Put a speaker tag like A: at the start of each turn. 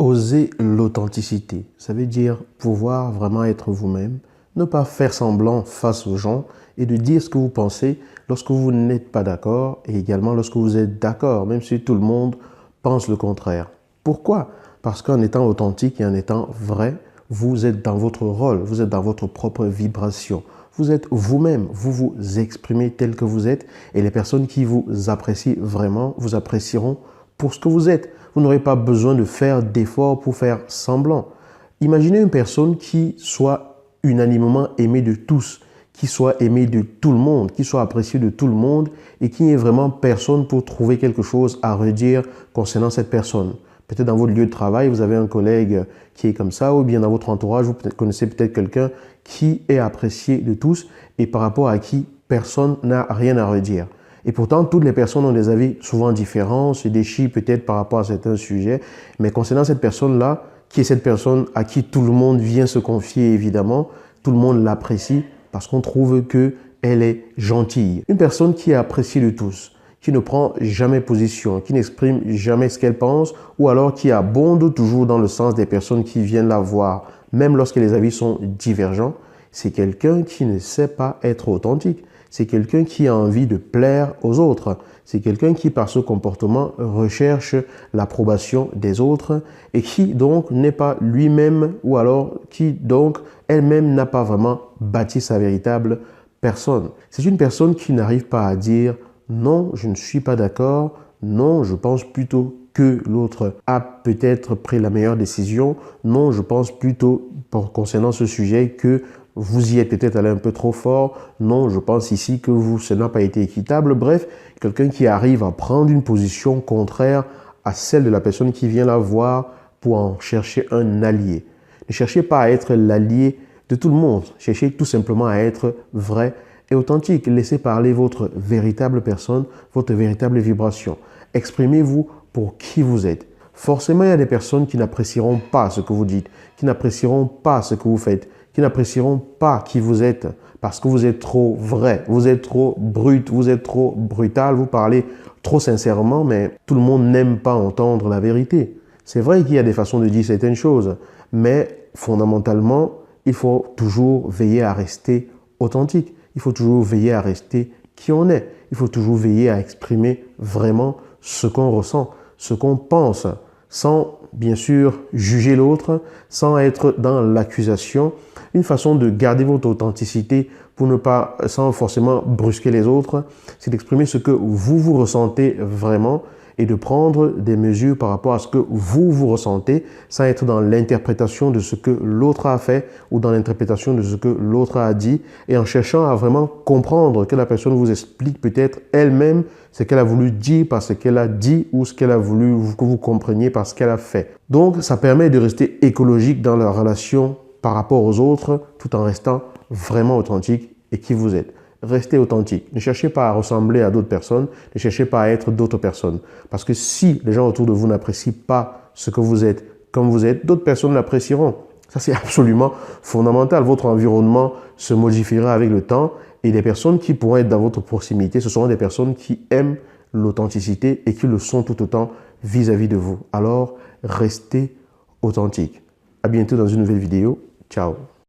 A: Oser l'authenticité, ça veut dire pouvoir vraiment être vous-même, ne pas faire semblant face aux gens et de dire ce que vous pensez lorsque vous n'êtes pas d'accord et également lorsque vous êtes d'accord, même si tout le monde pense le contraire. Pourquoi? Parce qu'en étant authentique et en étant vrai, vous êtes dans votre rôle, vous êtes dans votre propre vibration. Vous êtes vous-même, vous vous exprimez tel que vous êtes et les personnes qui vous apprécient vraiment vous apprécieront pour ce que vous êtes. Vous n'aurez pas besoin de faire d'efforts pour faire semblant. Imaginez une personne qui soit unanimement aimée de tous, qui soit aimée de tout le monde, qui soit appréciée de tout le monde et qu'il n'y ait vraiment personne pour trouver quelque chose à redire concernant cette personne. Peut-être dans votre lieu de travail, vous avez un collègue qui est comme ça, ou bien dans votre entourage, vous connaissez peut-être quelqu'un qui est apprécié de tous et par rapport à qui personne n'a rien à redire. Et pourtant, toutes les personnes ont des avis souvent différents, se déchirent peut-être par rapport à certains sujets. Mais concernant cette personne-là, qui est cette personne à qui tout le monde vient se confier, évidemment, tout le monde l'apprécie parce qu'on trouve qu'elle est gentille. Une personne qui est appréciée de tous, qui ne prend jamais position, qui n'exprime jamais ce qu'elle pense, ou alors qui abonde toujours dans le sens des personnes qui viennent la voir, même lorsque les avis sont divergents, c'est quelqu'un qui ne sait pas être authentique. C'est quelqu'un qui a envie de plaire aux autres. C'est quelqu'un qui, par ce comportement, recherche l'approbation des autres et qui, donc, n'est pas lui-même ou alors qui, donc, elle-même n'a pas vraiment bâti sa véritable personne. C'est une personne qui n'arrive pas à dire « non, je ne suis pas d'accord, non, je pense plutôt que l'autre a peut-être pris la meilleure décision, non, je pense plutôt, concernant ce sujet, que vous y êtes peut-être allé un peu trop fort. Non, je pense ici que ça n'a pas été équitable. Bref, quelqu'un qui arrive à prendre une position contraire à celle de la personne qui vient la voir pour en chercher un allié. Ne cherchez pas à être l'allié de tout le monde. Cherchez tout simplement à être vrai et authentique. Laissez parler votre véritable personne, votre véritable vibration. Exprimez-vous pour qui vous êtes. Forcément, il y a des personnes qui n'apprécieront pas ce que vous dites, qui n'apprécieront pas ce que vous faites, qui n'apprécieront pas qui vous êtes parce que vous êtes trop vrai, vous êtes trop brut, vous êtes trop brutal, vous parlez trop sincèrement, mais tout le monde n'aime pas entendre la vérité. C'est vrai qu'il y a des façons de dire certaines choses, mais fondamentalement, il faut toujours veiller à rester authentique. Il faut toujours veiller à rester qui on est. Il faut toujours veiller à exprimer vraiment ce qu'on ressent, ce qu'on pense, sans bien sûr juger l'autre, sans être dans l'accusation. Une façon de garder votre authenticité pour ne pas, sans forcément brusquer les autres, c'est d'exprimer ce que vous ressentez vraiment et de prendre des mesures par rapport à ce que vous ressentez sans être dans l'interprétation de ce que l'autre a fait ou dans l'interprétation de ce que l'autre a dit et en cherchant à vraiment comprendre que la personne vous explique peut-être elle-même ce qu'elle a voulu dire par ce qu'elle a dit ou ce qu'elle a voulu que vous compreniez par ce qu'elle a fait. Donc, ça permet de rester écologique dans la relation par rapport aux autres tout en restant vraiment authentique et qui vous êtes. Restez authentique. Ne cherchez pas à ressembler à d'autres personnes. Ne cherchez pas à être d'autres personnes. Parce que si les gens autour de vous n'apprécient pas ce que vous êtes, comme vous êtes, d'autres personnes l'apprécieront. Ça, c'est absolument fondamental. Votre environnement se modifiera avec le temps et les personnes qui pourront être dans votre proximité, ce seront des personnes qui aiment l'authenticité et qui le sont tout autant vis-à-vis de vous. Alors, restez authentique. À bientôt dans une nouvelle vidéo. Ciao.